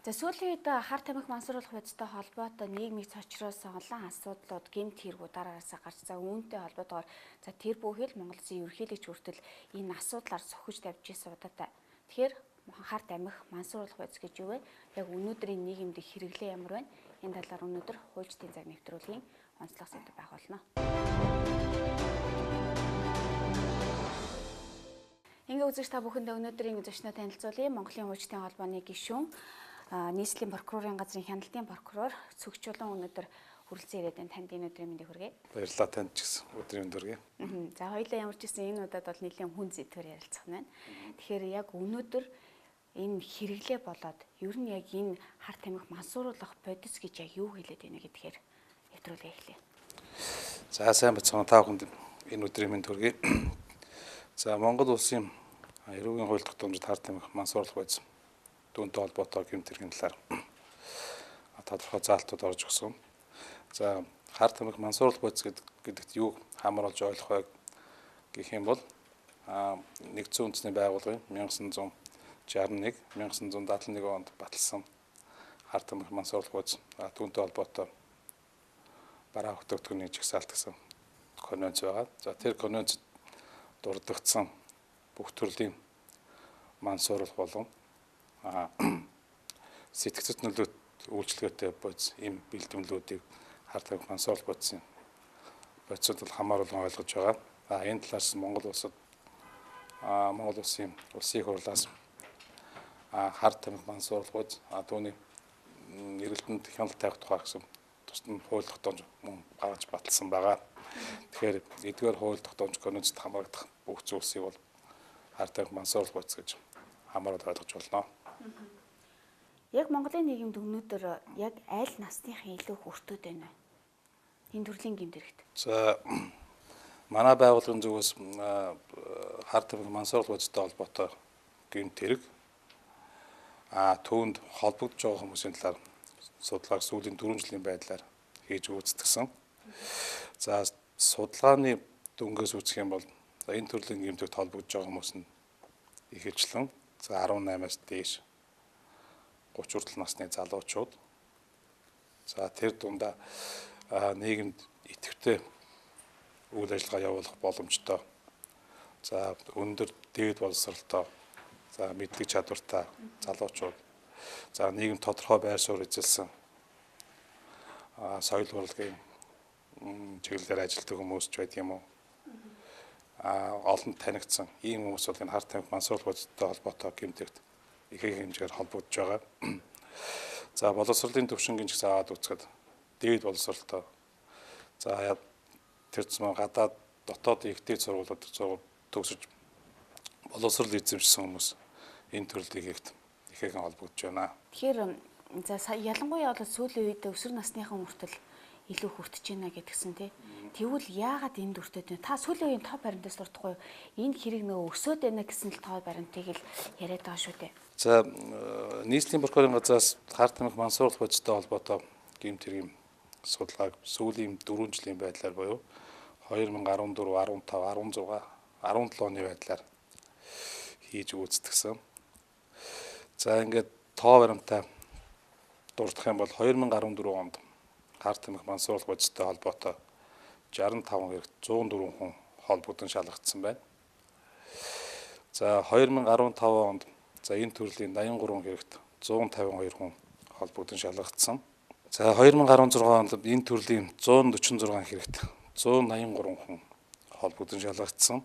За сүүлийн үед хар тамхи мансууруулах бодистой холбоотой нийгмийг цочроосон олон асуудлууд гэмт хэрэгүүд дараагаасаа гарч үүнтэй холбоотойгоор тэр бүхэл Монгол Улсын ерөнхийлөгч хүртэл энэ асуудлаар сухиж тавьж ирсэн удаатай. Тэгэхээр хар тамхи мансууруулах бодис гэж юу вэ? Яг өнөөдрийн нийгэмд хэрэглээ ямар байна? Энэ талаар өнөөдөр хуульчдын цаг нэвтрүүлгийн онцлог сэдв байх болно. Ингээ үзэгч та бүхэндээ өнөөдрийн зочноо танилцуулъя. Монголын хуульчдын холбооны гишүүн нийслэлийн прокурорын газрын хяналтын прокурор Цөгчулан өнөөдөр хүрэлцэн ирээд байна. Танд энэ өдрийн мэндийг хүргэе. Баярлалаа, танд ч гэсэн өдрийн мэнд хүргэе. За хоёулаа ямар ч гэсэн энэ удаад бол нэлийн хүн зэдвэр ярилцах нь байна. Тэгэхээр яг өнөөдөр энэ хэрэглээ болоод ер нь яг энэ хар тамхи мансууруулах бодис гэж яг юу хэлээд байна гэдгээр нэвтрүүлгээ эхлэе. За сайн бацхан та бүхэнд энэ өдрийн мэнд хүргэе. За Монгол Улсын эрүүгийн хууль тогтоомжид хар тамхи мансууруулах бодис түүнтэй холбоотой гэмт хэргийн талаар тодорхой заалтууд орж өгсөн. За хар тамхи мансууруулах бодис гэдэгт юу хамар болж ойлгох вэ гэх юм бол нэгдсэн үндэсний байгууллагын 1961, 1971 онд баталсан хар тамхи мансууруулах бодис түүнтэй холбоотой бараа хөтөлбөрийн жагсаалт гэсэн конвенц байгаа. За тэр конвенцэд дурддагдсан бүх төрлийн мансууруулах болон сэтгцэд нөлөөт үйлчлэгээтэй бодис ийм бэлтгэлүүдийг хар тамхи мансууруулах бодисыг бол хамааруулан ойлгож байгаа. Энэ талаас Монгол Улсын улсын хурлаас хар тамхи мансууруулах бодис түүний эргэлтэнд хяналт тавих тухай гэсэн тусдын хууль тогтоомж мөн гаргаж баталсан байгаа. Тэгэхээр эдгээр хууль тогтоомж конвенцэд хамрагдах бүх зүйлсийг бол хар тамхи мансууруулах бодис гэж хамааруулж ойлгож болно. Яг Монголын нийгэмд өнөөдөр яг аль насныхан илүү хүртээд байна вэ? Энэ төрлийн гэмт хэрэгт. За манай байгууллагын зүгээс хар тамхи мансууруулах бодистой холбоотой гэмт хэрэг түүнд холбогдож байгаа хүмүүсийн талаар судалгааг сүүлийн 4 жилийн байдлаар хийж гүйцэтгсэн. За судалгааны дүнгээс үзэх юм бол энэ төрлийн гэмтэгт холбогдож байгаа хүмүүс нь ихэвчлэн 18-аас дээш 30 хүртэл насны залуучууд. За тэр дундаа нийгэмд идэвхтэй үйл ажиллагаа явуулах боломжтой. За өндөр дээд боловсролтой, за мэдлэг чадвартай залуучууд. За нийгэм тодорхой байр суурь эзэлсэн соёл урлагийн чиглэлээр ажилладаг хүмүүс ч байд юм уу. Олон танигдсан ийм хүмүүс бол энэ хар тамхи мансууруулах бодистой холбоотой гэмтэгт ихэнх хэмжээгээр холбогдож байгаа. За боловсролын төвшингийн ч гэсэн аваад үзэхэд дээд боловсролтой. За тэр зам гадаад дотоод их дээд сургуулиуд төгсөж боловсрол эзэмшсэн хүмүүс энэ төрлийг ихэнх холбогдож байна. Тэгэхээр ялангуяа бол сүүлийн үед өсвөр насныхан хүртэл илүү хүртэж байна гэдгсэн тий. Тэгвэл яагаад энэ дүртэд вэ? Та сүүлийн үеийн топ баримтаас дуртахгүй энэ хэрэг нөгөө өсөд байна гэсэн л топ баримтыг л яриад байгаа шүү дээ. За нийслэлийн прокурорын газраас хар тамхи мансууруулах бодистой холбоотой гэмт хэргийн судалгааг сүүлийн 4 жилийн байдлаар буюу 2014, 15, 16, 17 оны байдлаар хийж гүйцэтгсэн. За ингээд тоо баримтаа дурдах юм бол 2014 онд хар тамхи мансууруулах бодистой холбоотой 65 хэрэгт 104 хүн холбогдсон шалгагдсан байна. За 2015 онд энэ төрлийн 83 хэрэгт 152 хүн холбогдсон шалгагдсан. За 2016 онд энэ төрлийн 146 хэрэгт 183 хүн холбогдсон шалгагдсан.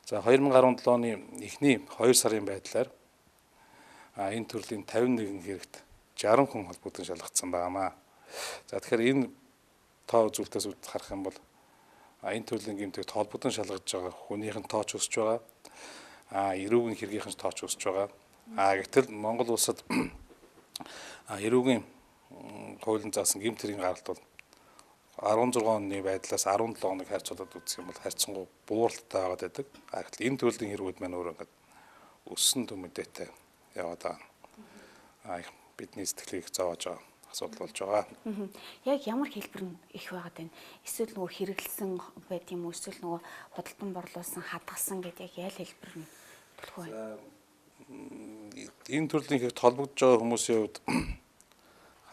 За 2017 оны эхний 2 сарын байдлаар энэ төрлийн 51 хэрэгт 60 хүн холбогдсон шалгагдсан байнамаа. За тэгэхээр энэ тоо үзүүлэлтээс харах юм бол энэ төрлийн гэмтэгт холбогдсон шалгаж байгаа хүнийхэн тоо ч өсөж байгаа. Эрүүгийн хэргийнхэн тоо ч өсөж байгаа. Гэтэл Монгол улсад эрүүгийн хуулийн заасан гэмт хэргийн гаралт бол 16 оны байдлаас 17 хоног харьцуулаад үзэх юм бол харьцангуй бууралтай байгаад байдаг. Гэтэл энэ төрлийн хэргүүд маань өөр ингээд өссөн төмөдтэй яваад байгаа. Бидний сэтгэлийг зовоож байгаа асуудал болж байгаа. Яг ямар хэлбэр нь их байгаад байна? Эсвэл нөгөө хэрэгэлсэн байт юм уу? Эсвэл нөгөө бодолтон борлуулсан, хадгалсан гэдэг яг ял хэлбэр нь төлөх вэ? энэ төрлийн их холбогдож байгаа хүмүүсийн хувьд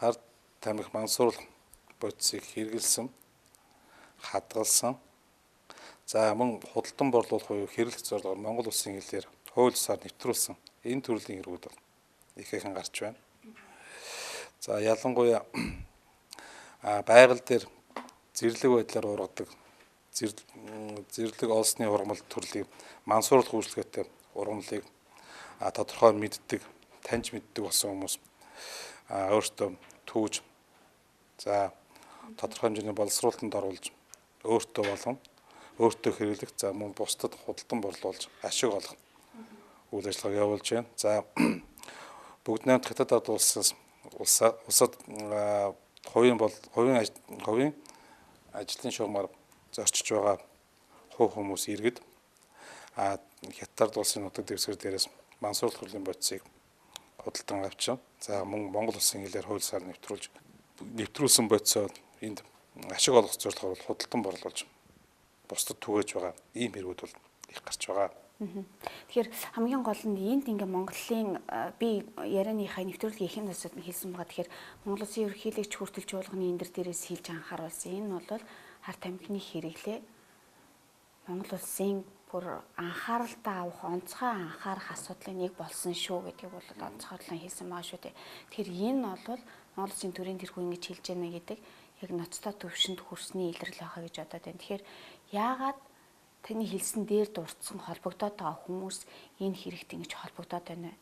хар тамхи мансууруулах бодисыг хэрэгэлсэн, хадгалсан. За мөн худалдан борлуулах буюу хэрэглэх зорилгоор Монгол улсын хилээр хууль ёсоор нэвтрүүлсэн энэ төрлийн хэрэгүүд бол ихээхэн гарч байна. За ялангуяа байгаль дээр зэрлэг байдлаар ургадаг зэрлэг олсны ургамал төрлийг мансууруулах үйлчлэгээтэй ургамлыг тодорхой мэддэг, таньж мэддэг болсон хүмүүс өөртөө түүж за тодорхой хэмжээний боловсруулалтанд оруулж өөртөө болон өөртөө хэрэглэх за мөн бусдад худалдан борлуулж ашиг олох үйл ажиллагааг явуулж байна. За бүгд найрамд хятад ард улсад хувийн ажлын шугамар зорчиж байгаа хувь хүмүүс иргэд хятад улсын нутаг дэвсгэр дээрээс мансууруулах төрлийн бодисыг худалдан авчин. За мөн Монгол улсын хилээр хуулиар нэвтрүүлсэн бодисоо энд ашиг олох зорилгоор худалдан борлуулж бусдад түгээж байгаа ийм хэрэгүүд бол их гарч байгаа. Тэгэхээр хамгийн гол нь энд ингээ Монголын би ярианыхаа нэвтрүүлгийн эхэнд насад нь хэлсэн байгаа. Тэгэхээр Монгол улсын ерөнхийлөгч хүртэлж болгоны энэ дээрээс хэлж анхааруулсан. Энэ бол хар тамхины хэрэглээ Монгол улсын бүр анхааралтай авах онцгой анхаарах асуудлын нэг болсон шүү гэдгийг бол онцгойлон хэлсэн байгаа шүү дээ. Тэгэхээр энэ бол Монгол улсын төрийн тэргүү ингэж хэлж байна гэдэг яг ноцтой төвшөнд хүрсний илрэл байхаа гэж бодоод байна. Тэгэхээр яагаад таны хэлсэн дээр дурдсан холбогдоод байгаа хүмүүс энэ хэрэгт ингэж холбогдоод байна вэ?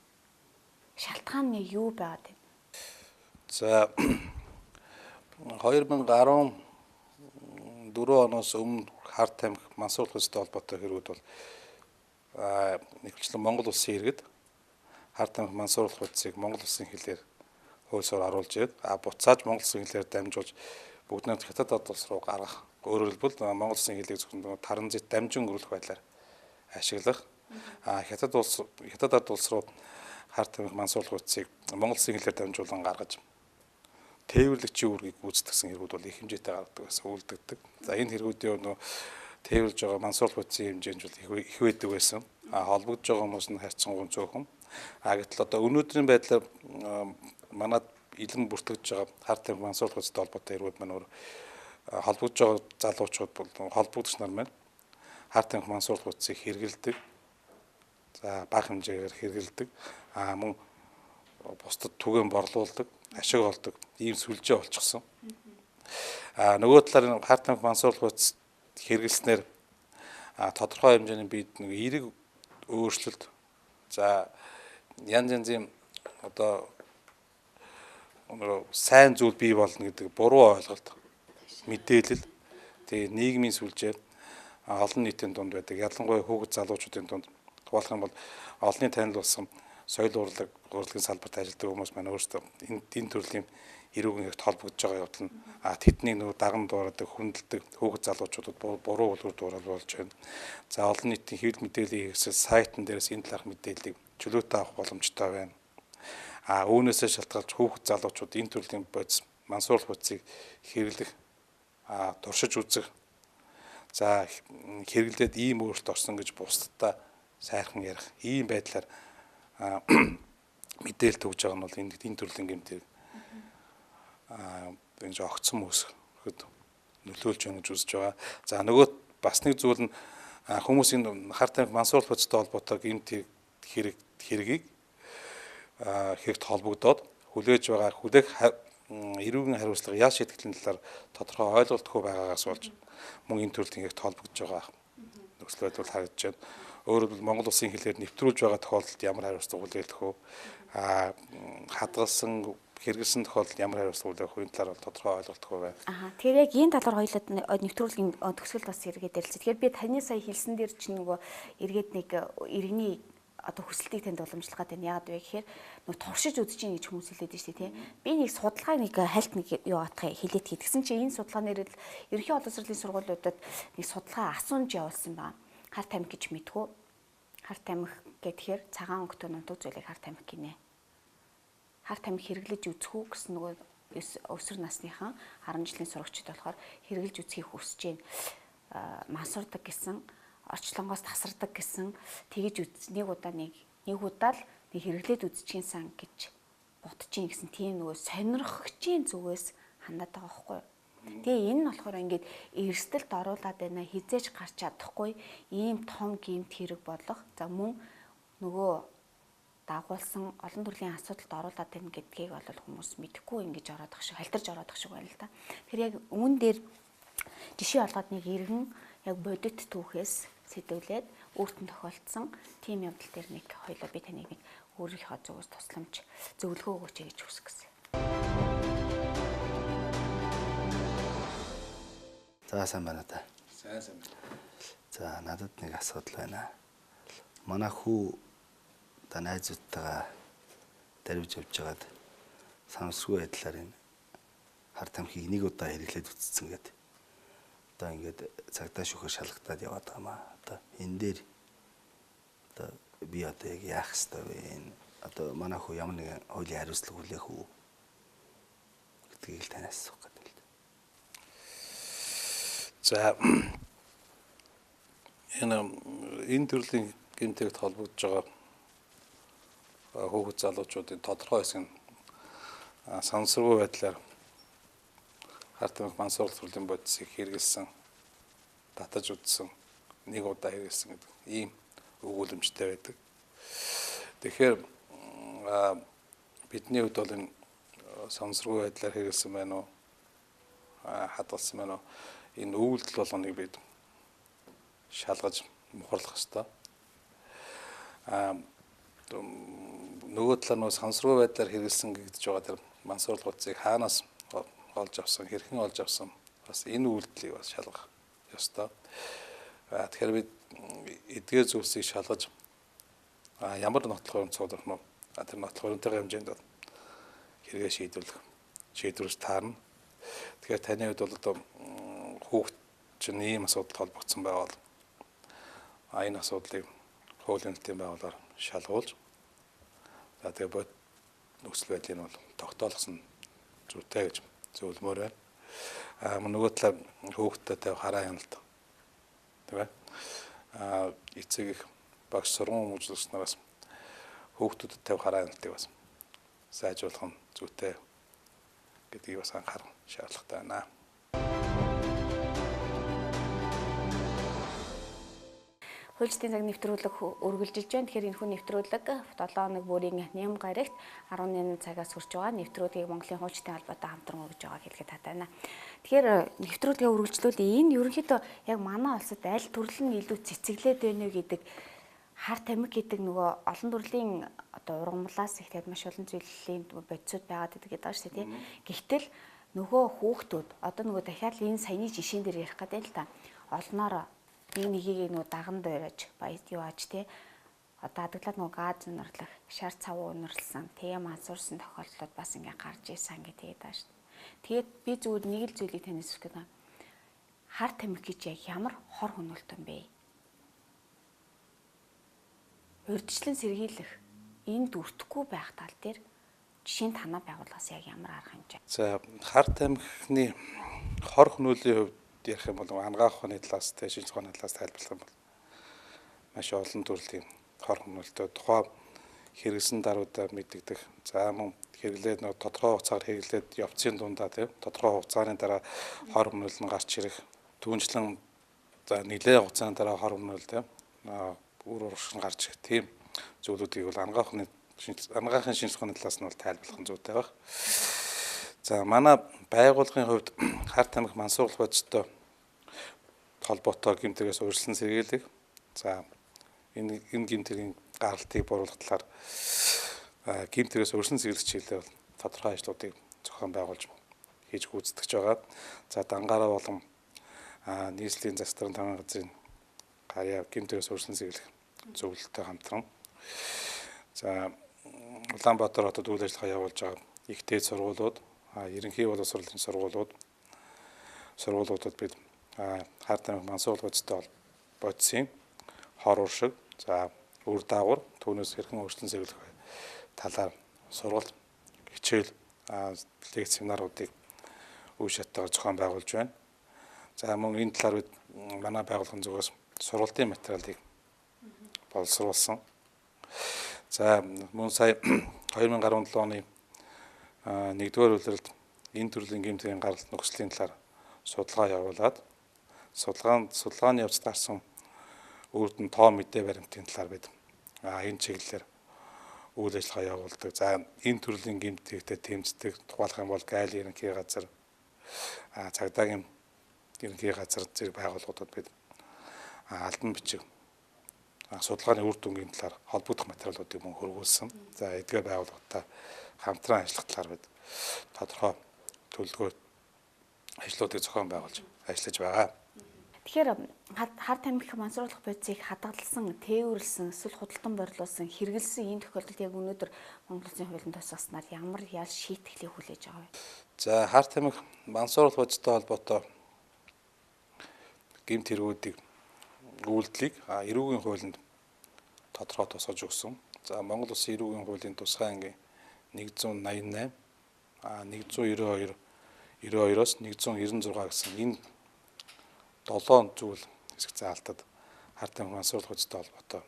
Шалтгаан нь юу байгаад байна? За 2014 оноос өмнө хар тамхи мансууруулах ёстой холбоотой хэрэгүүд бол нэгчлэн Монгол улсын иргэд хар тамхи мансууруулах бодисыг Монгол улсын хилээр хуулиар оруулж ирээд буцааж Монгол улсын хилээр дамжуулж бүгд найрамд хятад ард улс руу гаргах. Өөрөөр хэлбэл Монгол улсын хилийг зөвхөн таранзит дамжин өргөх байдлаар ашиглах. Хятад ард улс руу хар тамхи мансууруулах бодисыг Монгол улсын хилээр дамжуулан гаргаж тээвэрлэгчийн үүргийг гүйцэтгэсэн хэрэгүүд бол их хэмжээтэй гаргадаг байсан, үлдэгдэг. За энэ хэрэгүүдийн нөө тээвэрлж байгаа мансууруулах бодисын хэмжээнд бол их байдаг байсан. Холбогдож байгаа хүмүүс нь харьцангуй цөөхөн. Гэтэл одоо өнөөдрийн байдлаар манад илэн бүртгэж байгаа хар тамхи мансууруулах бодистой холбоотой хэрэгүүд маань өөр холбогдож байгаа залуучууд бол холбогдогч нар маань хар тамхи мансууруулах бодисыг хэрэгэлдэг. За бага хэмжээгээр хэрэгэлдэг. Мөн бусдад түгээн борлуулдаг, ашиг олдог ийм сүлжээ болчихсон. Нөгөө талаар хар тамхи мансууруулах бодис хэрэгэлснээр тодорхой хэмжээний бид нэг эерэг өөрчлөлт за янз янзын одоо сайн зүйл бий болно гэдэг буруу ойлголт мэдээлэл тэгээ нийгмийн сүлжээ олон нийтийн дунд байдаг. Ялангуяа хүүхэд залуучуудын дунд тухайлх юм бол олонний танил болсон соёл урлагийн салбарт ажилладаг хүмүүс маань өөрсдөө энэ төрлийн эрүүгийн хэрэгт холбогдож байгаа явдал нь тэдний нөгөө даган дуурайдаг, хүндэлдэг хүүхэд залуучуудад буруу үлгэр дуурайл болж байна. За олон нийтийн хэвлэл мэдээллийн хэрэгсэл сайтн дээрээс энэ талаарх мэдээллийг чөлөөтэй авах боломжтой байна. Үүнээсээ шалтгаалж хүүхэд залуучууд энэ төрлийн бодис мансууруулах бодисыг хэрэглэх туршиж үзэх. За хэрэглээд ийм өөрчлөлт орсон гэж бусдад сайхан ярих. Ийм байдлаар мэдээлэл төгж байгаа нь бол энэ төрлийн гэмтээ энэ огцсон үүсгэхэд нөлөөлж байна гэж үзэж байгаа. За нөгөө бас нэг зүйл нь хүмүүсийн хар тамхи мансууруулах бодистой холбоотой гэмт хэргийг хэрэгт холбогдоод хүлээж байгаа хүлээх эрүүгийн хариуцлага яаж шийтгэлийн талаар тодорхой ойлголтгүй байгаагаас болж мөн энэ төрлийн хэрэгт холбогдож байгаа нөхцөл байдал харагдаж байна. Өөрөөр хэлбэл Монгол улсын хилээр нэвтрүүлж байгаа тохиолдолд ямар хариуцлага хүлээх вэ? Хадгалсан хэрэгэлсэн тохиолдолд ямар хариуцлага хүлээх вэ? Энэ талаар бол тодорхой ойлголтгүй байна. Тэгэхээр яг энэ талаар хоёулаад нэвтрүүлгийн төгсгөл бас эргээд ярилцсан. Тэгэхээр би таны сая хэлсэн дээр чинь нөгөө эргээд нэг иргэний одоо хүсэлтийг танд уламжлах гэдэг нь яагаад вэ гэхээр нөгөө туршиж үзэж ийн гэж хүмүүс хэлээд байна шүү дээ, тийм. Би нэг судалгаа нэг хальт нэг юу атгах хэлээд хийдгсэн чинь энэ судалгааны нэрэл ерөнхий боловсролын сургуулиудад нэг судалгаа асуумж явуулсан байна. Хар тамхи гэж мэдгүй. Хар тамхи гэхээр цагаан өнгөтэй нутаг зүйлийг хар тамхи гинэ. Хар тамхи хэрэглэж үзэх үү гэсэн нөгөө өсвөр насныхан 10 жилийн сурагчид болохоор хэрэглэж үзхийг хүсэж байна. Мансурдаг гэсэн, орчлонгоос тасардаг гэсэн тэгэж нэг удаа л нэг хэрэглээд үзчихин сан гэж бодчих гэсэн тийм нөгөө сонирхогчийн зүгээс хандаад байгаа байхгүй юу. Тэгээ энэ нь болохоор ингээд эрсдэлд оруулаад байна хизээж гарч чадахгүй ийм том гэмт хэрэг болох за мөн нөгөө дагуулсан олон төрлийн асуудалд оруулаад байна гэдгийг бол хүмүүс мэдэхгүй ингэж ороод ах шиг халтарж ороод ах шиг байна л да. Тэр яг үүн дээр жишээ олгоод нэг иргэн яг бодит түүхээс сэдвлээд өөртөө тохиолдсон тийм явдал дээр нэг хоёлоо би таныг нэг өөрийнхөө зүгээс тусламж зөвлөгөө өгөөч гэж хүсэх гэсэн. За сайн байна та. Сайн. За надад нэг асуудал байна. Манай хүү та найзуудтайгаа дарвж явж байгаад санамсргүй байдлаар энэ хар тамхиг нэг удаа хэрэглээд үтцсэн гэдэг. Одоо ингээд цагдаа шүүхээр шалгатаад яваад байгаа маа. Одоо энэ дээр одоо би одоо яг яах ёстой вэ? Одоо манай хүү ямар нэгэн хуулийн хариуцлага хүлээх үү гэдгийг л танаас асуух гэдэг. За энэ төрлийн гэмтэгт холбогдож байгаа хүүхэд залуучуудын тодорхой хэсэг нь санамсаргүй байдлаар хар тамхи мансууруулах төрлийн бодисыг хэрэгэлсэн, татаж үзсэн, нэг удаа хэрэгэлсэн гэдэг ийм өгүүлэмжтэй байдаг. Тэгэхээр бидний хувьд бол энэ санамсаргүй байдлаар хэрэгэлсэн байна уу? Хадгалсан байна уу? Энэ үйлдэл болгоныг бид шалгаж мухарлах ёстой. Нөгөө талаар нөгөө санамсаргүй байдлаар хэрэгэлсэн гэж байгаа тэр мансууруулах бодисыг хаанаас олж авсан, хэрхэн олж авсан бас энэ үйлдэлийг бас шалгах ёстой. Тэгэхээр бид эдгээр зүйлсийг шалгаж ямар нотлох цуглах нь тэр нотлох үнэтэйгээ хэмжээнд хэрэгээ шийдвэрлэж таарна. Тэгэхээр таны хувьд бол одоо хүүхд чинь ийм асуудалд холбогдсон байвал энэ асуудлыг хуулийн нэртийн байгууллагаар шалгуулж за тэгээ бод нөхцөл байдлыг бол тогтоолгосон зүйтэй гэж зөвлөмөр байна. Нөгөө талаар хүүхдтэй тавь хараа хяналт. Тэгвэ? Эцэг их багш сургууль хүмүүжлэгч нараас хүүхдүүдэд тавь хараа хяналтыг бас сайжруулах нь зүйтэй гэдгийг бас анхаарах шаардлагатай байна. Хуульчдын цаг нэвтрүүлэг үргэлжилж байна. Тэгэхээр энэхүү нэвтрүүлэг 7 хоног бүрийн ням гарагт 18 цагаас хүрч байгаа. Нэвтрүүлгийг Монголын хуульчдын холбоотой хамтран өгж байгааг хэлгээд татайна. Тэгэхээр нэвтрүүлгээ үргэлжлүүлээ. Энэ ерөнхийдөө яг манай улсад аль төрөл нь илүү цэцэглээд байна вэ гэдэг хар тамхи гэдэг нөгөө олон төрлийн одоо ургамлаас их маш олон зүйлийн бодисууд байгаад байдаг гэдэг шүү дээ. Гэхдээ нөгөө хүүхдүүд одоо нөгөө дахиад энэ саяны жишээн дээр ярих гэдэг л та олноор нэгийг нөгөө даган дөрөж баяд юу ааж те одоо адаглаад нөгөө газ унарлах шар цав унарлсан тэгээ мансуурсан тохиолдлууд бас ингээ гарч ийсэн ингээ тэгээд байгаа шүү. Тэгээд би зүгээр нэг л зүйлийг танаас хэлэх гэдэг. Хар тамхи гэж яг ямар хор хөнөөлтөн бэ? Урьдчилан сэргийлэх энд өртөхгүй байх тал дээр жишээ нь танаа байгууллагаас яг ямар арга хэмжээ? За хар тамхины хор хөнөөлийн хувьд ярих юм бол ангаах ухааны талаас тэ шинжлэх ухааны талаас тайлбарлах юм бол маш олон төрлийн хор хөнөөлтөд тухайн хэрэгсэн даруйдаа мэддэг. За мөн хэрэглээд нэг тодорхой хугацаар хэрэглээд явцын дундаа тийм тодорхой хугацааны дараа хор хөнөөл нь гарч ирэх. Түүнчлэн за нэлээд хугацааны дараа хор хөнөөл тийм үр урагш нь гарч ирэх тийм зүйлүүдийг бол ангаахын шинжлэх ухааны талаас нь бол тайлбарлах нь зүйтэй байх. За манай байгууллагын хувьд хар тамхи мансууруулах бодистой холбоотой гэмтэргээс урьдчилан сэргийлэх. За энэ гэмтэргийн гаралтыг бууруулах талаар гэмтэргээс урьдчилан сэргийлэх чиглэлээр тодорхой ажлуудыг зохион байгуулж хийж гүйцэтгэж байгаа. За дангаараа болон нийслэлийн застрын тамирын газрын гарьяа гэмтэргээс урьдчилан сэргийлэх зөвлөлтөй хамтран. За Улаанбаатар хотод үйл ажиллагаа явуулж байгаа их дээд сургуулиуд, ерөнхий боловсролын сургуулиудад бид хар тамхи мансууруулах бодистой бодисын хор уршиг, за үр дагавар түүнээс хэрхэн өөрчлөн сэргийлэх талаар сургалт, хичээл, лекц семинаруудыг үе шаттайгаар зохион байгуулж байна. За мөн энэ талаар бид манай байгууллагын зүгээс сургалтын материалыг боловсруулсан. За мөн сая 2017 оны 1-р улиралд энэ төрлийн гэмтгийн гарал нөхцөлийн талаар судалгаа явуулаад судалгааны явц таарсан үрд нь тоо мэдээ баримтын талаар бид энэ чиглэлээр үйл ажиллагаа явуулдаг. За энэ төрлийн гэмтгийгтэй тэмцдэг тухайлах юм бол гайл ерөнхий газар, цагдаагийн ерөнхий газар зэрэг байгууллагуудад бид албан бичиг судалгааны үр дүнгийн талаар холбогдох материалуудыг мөн хөрвүүлсэн. За эдгээр байгууллагатай хамтран ажиллах талаар бид тодорхой төлөвлөгөө ажлуудыг зохион байгуулж ажиллаж байгаа. Тэгэхээр хар тамхи мансууруулах бодисыг хадгалсан, тээвэрлсэн, эсвэл худалдан борлуулсан, хэрэгэлсэн энэ тохиолдолд яг өнөөдөр Монгол Улсын хуулийн тусгаснаар ямар ял шийтгэлийг хүлээж байгаа вэ? За хар тамхи мансууруулах бодистой холбоотой гэмт хэрэгүүдийг үйлдэлийг эрүүгийн хуулинд тодорхой тусгаж өгсөн. За Монгол Улсын эрүүгийн хуулийн тусгай ангийн 188, 192, 92-оос 196 гэсэн энэ 7 зүйл хэсэг заалтад хар тамхи мансууруулах бодистой холбоотой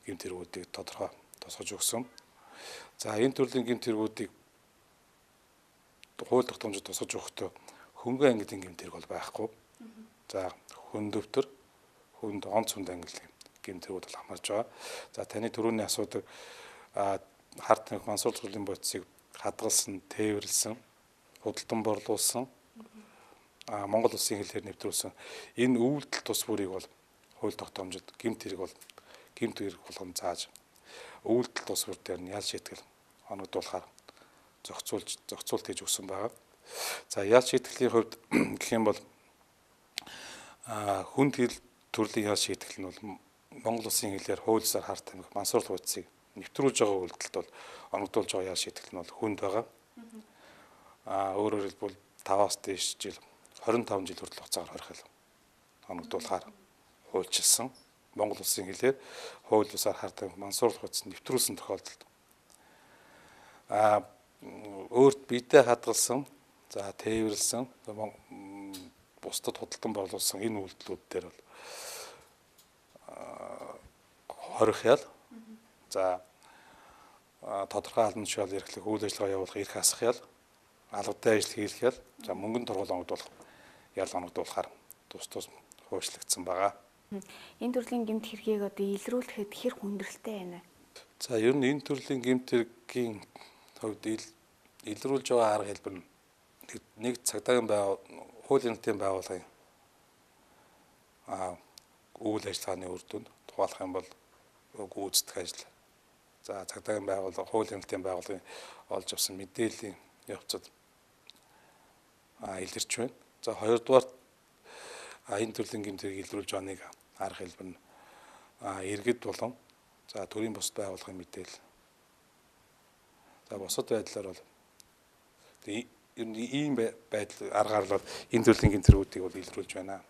гэмт хэрэгүүдийг тодорхой тусгаж өгсөн. За энэ төрлийн гэмт хэрэгүүдийг хууль тогтоомжид тусгаж өгөхдөө хөнгөн ангилын гэмт хэрэг бол байхгүй. За хүн дэвтэр, хүнд онц хүнд ангилын гэмт хэрэгүүд бол хамаарж байгаа. За таны түрүүний асуудаг хар тамхи мансууруулах бодисыг хадгалсан, тээвэрлсэн, худалдан борлуулсан, Монгол Улсын хэлээр нэвтрүүлсэн энэ үйлдэл тус бүрийг бол хууль тогтоомжид гэмт хэрэг болгон зааж үйлдэл тус бүр дээр нь ял шийтгэл оногдуулахаар зохицуулт хийж өгсөн байгаа. За ял шийтгэлийн хувьд гэх юм бол хүнд төрлийн ял шийтгэл нь бол Монгол Улсын хэлээр хуулиар хар тамхи мансууруулах бодисыг нэвтрүүлж байгаа үйлдэлд бол оногдуулж байгаа ял шийтгэл нь бол хүнд байгаа. Өөрөөр хэлбэл 5-аас дээш жил 25 жил хүртэл хугацаагаар хорих оногдуулахаар хуульчилсан. Монгол Улсын хэлээр хууль бусаар хар тамхи мансууруулах бодис нэвтрүүлсэн тохиолдолд өөрт биедээ хадгалсан, за тээвэрлсэн, бусдад худалдан борлуулсан энэ үйлдэлүүд дээр бол хорих ял, за тодорхой албан тушаал эрхлэх үйл ажиллагаа явуулах эрх хасах ял, албатай ажил хийх ял, за мөнгөнд тургуул оногдуулах ял оногдуулахаар тус хуучлагдсан байгаа. Энэ төрлийн гэмт хэргийг одоо илрүүлэхэд хэр хүндрэлтэй байна вэ? За ер нь энэ төрлийн гэмт хэргийн хувьд илрүүлж байгаа арга хэлбэр нь нэг цагдаагийн хуулийн нэртийн байгууллагын үйл ажиллагааны үр дүнд тухайлах юм бол гүйцэтгэх ажил. За цагдаагийн байгууллага, хуулийн нэртийн байгууллагын олж авсан мэдээллийн явцад илэрч байна. За хоёрдугаар энэ төрлийн гэмт хэргийг илрүүлж байгаа нэг арга хэлбэр нь иргэд болон за төрийн бусад байгууллагын мэдээлэл. За бусад байдлаар бол ийм байдал аргаар бол энэ төрлийн гэмт хэрэгүүдийг бол илрүүлж байна.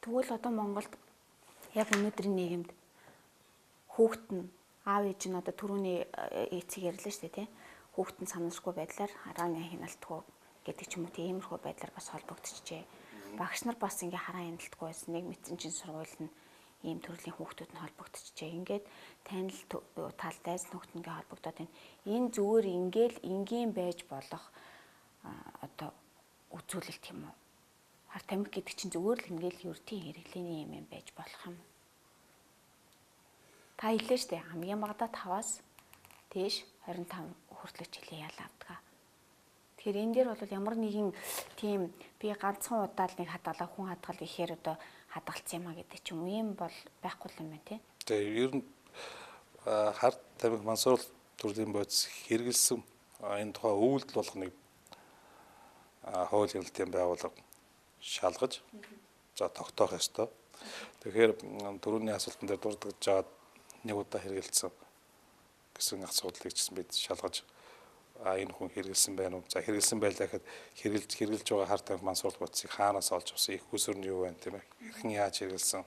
Тэгвэл одоо Монголд яг өнөөдрийн нийгэмд хүүхэд нь аав ээж нь одоо түрүүний эцэг ярьлаа шүү дээ, тийм. Хүүхэд нь санамсаргүй байдлаар харааны хяналтгүй гэдэг ч юм уу тиймэрхүү байдлаар бас холбогдчихжээ. Багш нар бас ингээ хараа хяналтгүй байсан нэг мэдсэн чинь сургууль нь ийм төрлийн хүүхдүүд нь холбогдчихжээ. Ингээд танил тал дайз нөхдөндөө холбогдоод байна. Энэ зүгээр ингээл энгийн байж болох одоо үзүүлэлт юм уу? Хар тамхи гэдэг чинь зүгээр л ингээл ердийн хэрэглээний юм байж болох юм. Та хэлээ штэ хамгийн багадаа 5-аас дээш 25 хүртэл жилийн ял авдаг. Тэгэхээр энэ дээр бол ямар нэгэн тийм би ганцхан удаа л нэг хадгалаа хүн хадгал гэхээр одоо хадгалсан юм а гэдэг ч юм уу юм бол байхгүй юм байна тий. Тэгээ ер нь хар тамхи мансууруулах төрлийн бодис хэрэгэлсэн энэ тухай үйлдэл болох нэг хуулийн нэртийн байгууллага шалгаж за тогтоох ёстой. Тэгэхээр түрүүний асуултан дээр дурдгаж жаад нэг удаа хэрэгэлсэн гэсэн асуудлыг ч бид шалгаж энэ хүн хэрэгэлсэн байна уу? За хэрэгэлсэн байлаа гэхэд хэрэгжилж байгаа хар тамхи мансууруулах бодисыг хаанаас олж авсан? Их усүр нь юу байна тийм ээ? Хэрхэн яаж хэрэгэлсэн?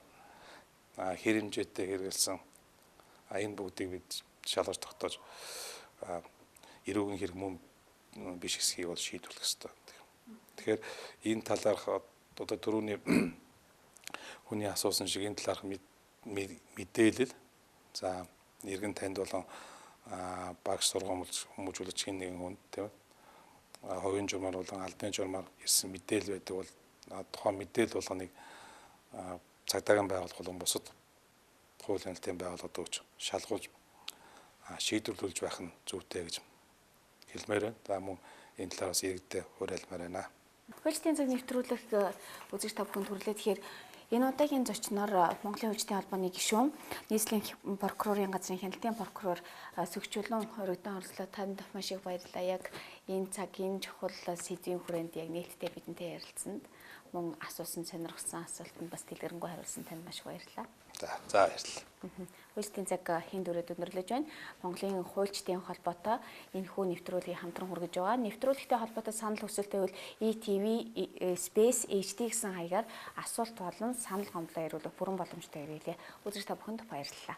Хэр хэмжээтэй хэрэгэлсэн? Энэ бүгдийг бид шалгаж тогтоож эрүүгийн хэрэг мөн биш гэсгийг бол шийдвэрлэх ёстой. Тэгэхээр энэ талаарх одоо түрүүний хүний асуусан шиг энэ талаарх мэдээлэл за иргэн танд болон багш сургамж хүмүүжүүлэгч хин нэгэн хүн тийм ээ хувийн журмаар болон албаны журмаар ирсэн мэдээлэл байдаг бол тухайн мэдээлэл болгоныг цагдаагийн байгууллага болон бусад хуулийн хэлтийн байгууллагад өгч шалгуулж шийдвэрлүүлж байх нь зүйтэй гэж хэлмээр байна. За мөн энэ талаас иргэдэд хуриалмаар байна. Хуульчдын цаг нэвтрүүлэх үзэгч та бүхэнд хүрлээ. Тэгэхээр энэ удаагийн зочноор Монголын хуульчдын холбооны гишүүн, нийслэлийн прокурорын газрын хяналтын прокурор Сөгчүүлэн Оригдон оролцлоо. Танд маш их баярлалаа. Яг энэ цагийн чухал сэдвийн хүрээнд яг нээлттэй бидэнтэй ярилцсанд мөн асуусан сонирхсан асуултанд бас дэлгэрэнгүй хариулсан танд маш их баярлалаа. За баярлалаа. Хуульчдын цаг хийн дүрээд өндөрлөж байна. Монголын хуульчдын холбоотой энэ хүү нэвтрүүлгийг хамтран хүргэж байгаа. Нэвтрүүлэгтэй холбоотой санал хүсэлт байвал ETV Space HD гэсэн хаягаар асуулт болон санал гомдлоо ирүүлэх бүрэн боломжтой ирээлээ. Үзэгч та бүхэнд баярлалаа.